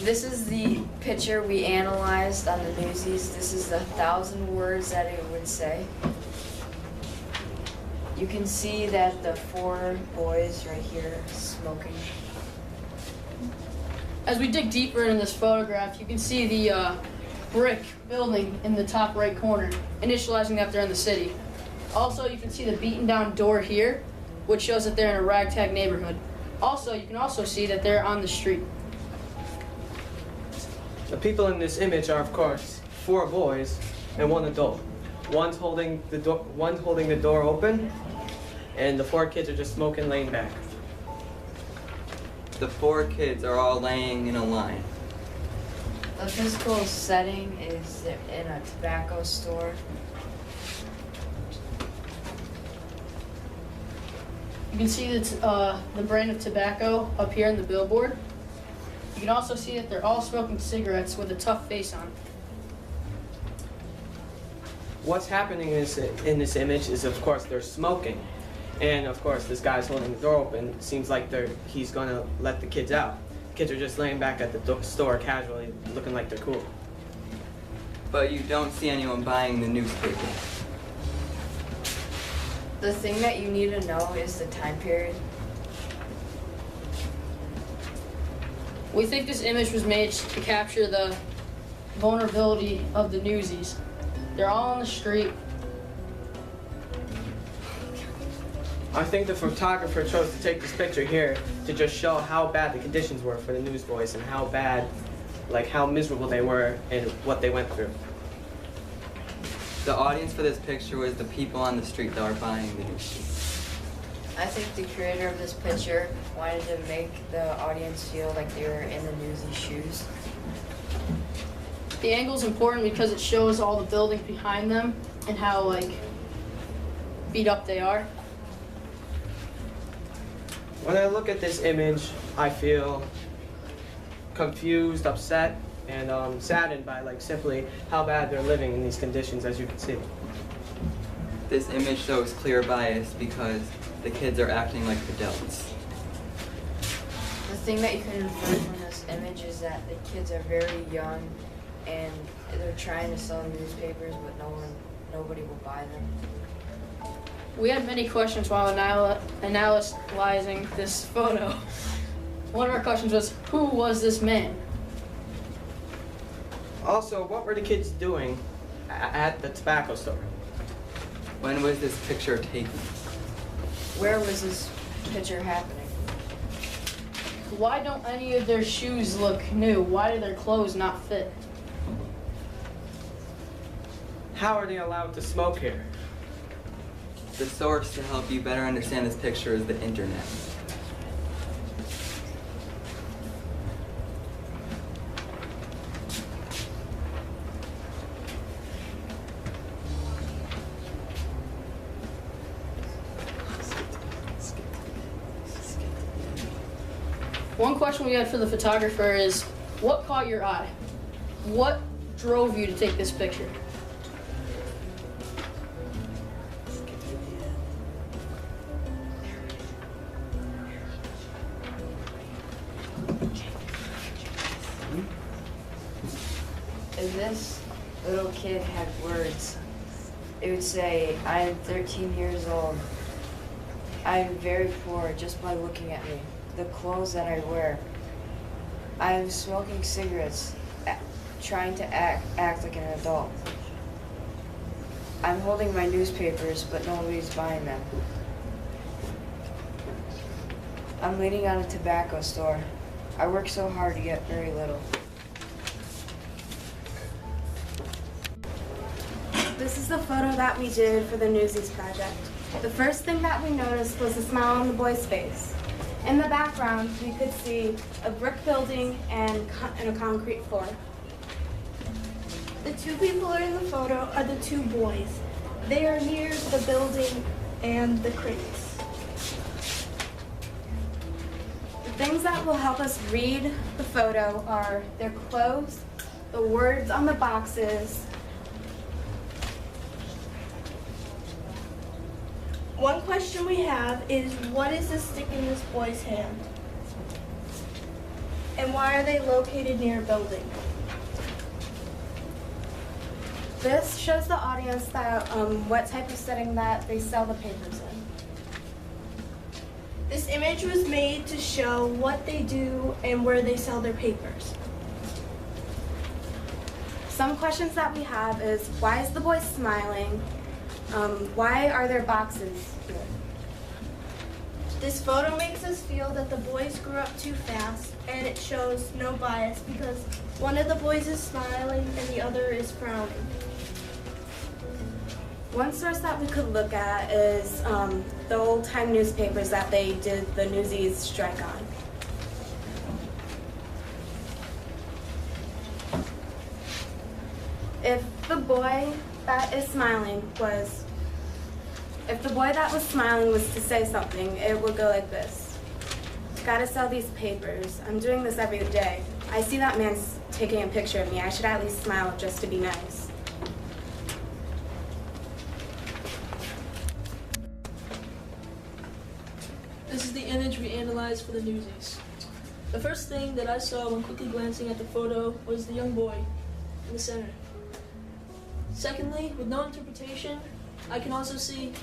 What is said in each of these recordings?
This is the picture we analyzed on the newsies. This is the 1,000 words that it would say. You can see that the 4 boys right here smoking. As we dig deeper in this photograph, you can see the brick building in the top right corner, initializing that they're in the city. Also, you can see the beaten down door here, which shows that they're in a ragtag neighborhood. Also, you can also see that they're on the street. The people in this image are, of course, 4 boys and 1 adult. One's holding the door open, and the 4 kids are just smoking, laying back. The 4 kids are all laying in a line. The physical setting is in a tobacco store. You can see the brand of tobacco up here in the billboard. You can also see that they're all smoking cigarettes with a tough face on. What's happening in this image is, of course, they're smoking. And, of course, this guy's holding the door open. It seems like he's going to let the kids out. Kids are just laying back at the store casually, looking like they're cool. But you don't see anyone buying the newspaper. The thing that you need to know is the time period. We think this image was made to capture the vulnerability of the newsies. They're all on the street. I think the photographer chose to take this picture here to just show how bad the conditions were for the newsboys and how bad, like how miserable they were and what they went through. The audience for this picture was the people on the street that were buying the newspaper. I think the creator of this picture wanted to make the audience feel like they were in the newsy shoes. The angle is important because it shows all the buildings behind them and how beat up they are. When I look at this image, I feel confused, upset, and saddened by simply how bad they're living in these conditions, as you can see. This image shows clear bias because the kids are acting like adults. The thing that you can infer from this image is that the kids are very young and they're trying to sell newspapers, but nobody will buy them. We had many questions while analyzing this photo. One of our questions was, who was this man? Also, what were the kids doing at the tobacco store? When was this picture taken? Where was this picture happening? Why don't any of their shoes look new? Why do their clothes not fit? How are they allowed to smoke here? The source to help you better understand this picture is the internet. One question we had for the photographer is, what caught your eye? What drove you to take this picture? If this little kid had words, it would say, I am 13 years old. I am very poor just by looking at me. The clothes that I wear. I am smoking cigarettes, trying to act like an adult. I'm holding my newspapers, but nobody's buying them. I'm leaning on a tobacco store. I work so hard to get very little. This is the photo that we did for the Newsies project. The first thing that we noticed was the smile on the boy's face. In the background, we could see a brick building and a concrete floor. The 2 people in the photo are the 2 boys. They are near the building and the crates. The things that will help us read the photo are their clothes, the words on the boxes. One question we have is, what is the stick in this boy's hand? And why are they located near a building? This shows the audience that what type of setting that they sell the papers in. This image was made to show what they do and where they sell their papers. Some questions that we have is, why is the boy smiling? Why are there boxes here? This photo makes us feel that the boys grew up too fast, and it shows no bias because one of the boys is smiling and the other is frowning. One source that we could look at is the old-time newspapers that they did the newsies strike on. If the boy that was smiling was to say something, it would go like this. Gotta sell these papers. I'm doing this every day. I see that man's taking a picture of me. I should at least smile just to be nice. This is the image we analyzed for the newsies. The first thing that I saw when quickly glancing at the photo was the young boy in the center. Secondly, with no interpretation, I can also see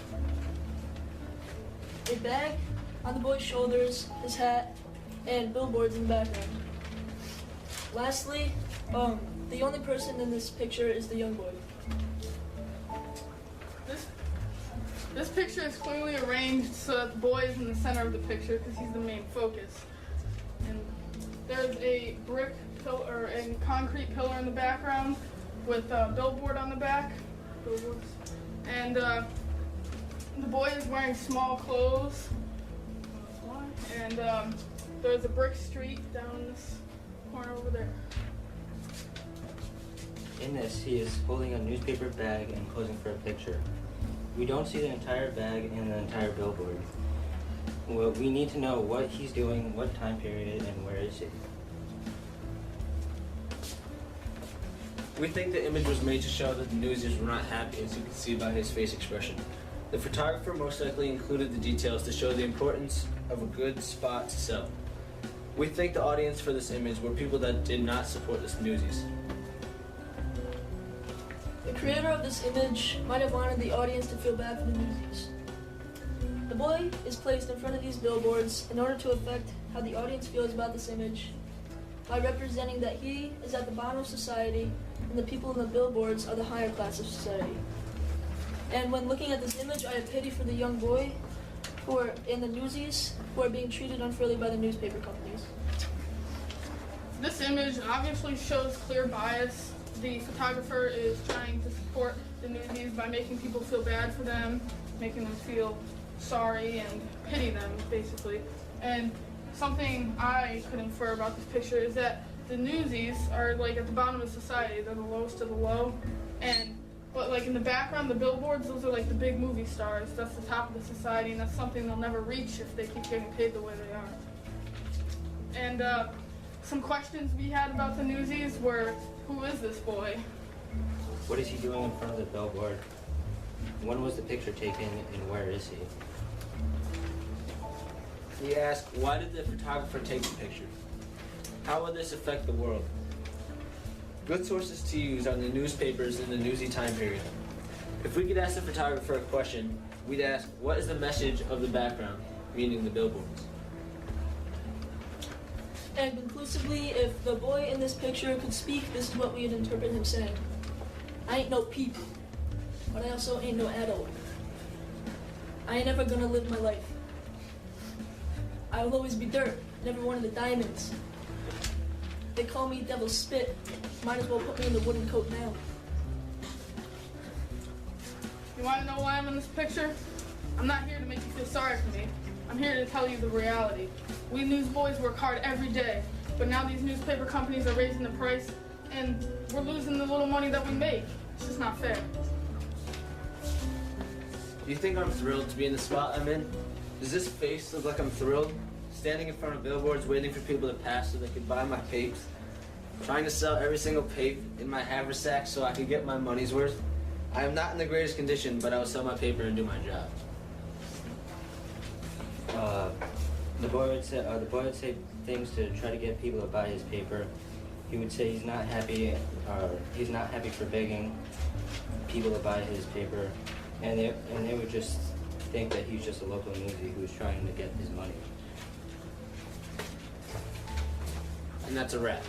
a bag on the boy's shoulders, his hat, and billboards in the background. Lastly, the only person in this picture is the young boy. This picture is clearly arranged so that the boy is in the center of the picture because he's the main focus. And there's a brick pillar and concrete pillar in the background with a billboard on the back. And the boy is wearing small clothes. And there's a brick street down this corner over there. In this, he is holding a newspaper bag and posing for a picture. We don't see the entire bag and the entire billboard. Well, we need to know what he's doing, what time period, and where is he. We think the image was made to show that the newsies were not happy, as you can see by his face expression. The photographer most likely included the details to show the importance of a good spot to sell. We think the audience for this image were people that did not support the newsies. The creator of this image might have wanted the audience to feel bad for the newsies. The boy is placed in front of these billboards in order to affect how the audience feels about this image by representing that he is at the bottom of society and the people in the billboards are the higher class of society. And when looking at this image, I have pity for the young boy who are in the newsies who are being treated unfairly by the newspaper companies. This image obviously shows clear bias. The photographer is trying to support the newsies by making people feel bad for them, making them feel sorry and pity them, basically. And something I could infer about this picture is that the newsies are like at the bottom of society. They're the lowest of the low. But like in the background, the billboards, those are like the big movie stars. That's the top of the society, and that's something they'll never reach if they keep getting paid the way they are. And some questions we had about the newsies were, who is this boy? What is he doing in front of the billboard? When was the picture taken and where is he? We ask, why did the photographer take the picture? How will this affect the world? Good sources to use are the newspapers in the newsy time period. If we could ask the photographer a question, we'd ask, what is the message of the background, meaning the billboards? And conclusively, if the boy in this picture could speak, this is what we'd interpret him saying. I ain't no people, but I also ain't no adult. I ain't ever gonna live my life. I will always be dirt, never one of the diamonds. They call me Devil's Spit. Might as well put me in the wooden coat now. You want to know why I'm in this picture? I'm not here to make you feel sorry for me. I'm here to tell you the reality. We newsboys work hard every day, but now these newspaper companies are raising the price, and we're losing the little money that we make. It's just not fair. Do you think I'm thrilled to be in the spot I'm in? Does this face look like I'm thrilled? Standing in front of billboards waiting for people to pass so they could buy my papes? Trying to sell every single pape in my haversack so I could get my money's worth? I am not in the greatest condition, but I will sell my paper and do my job. The boy would say things to try to get people to buy his paper. He would say he's not happy for begging people to buy his paper, and they would just think that he's just a local newsie who's trying to get his money. And that's a wrap.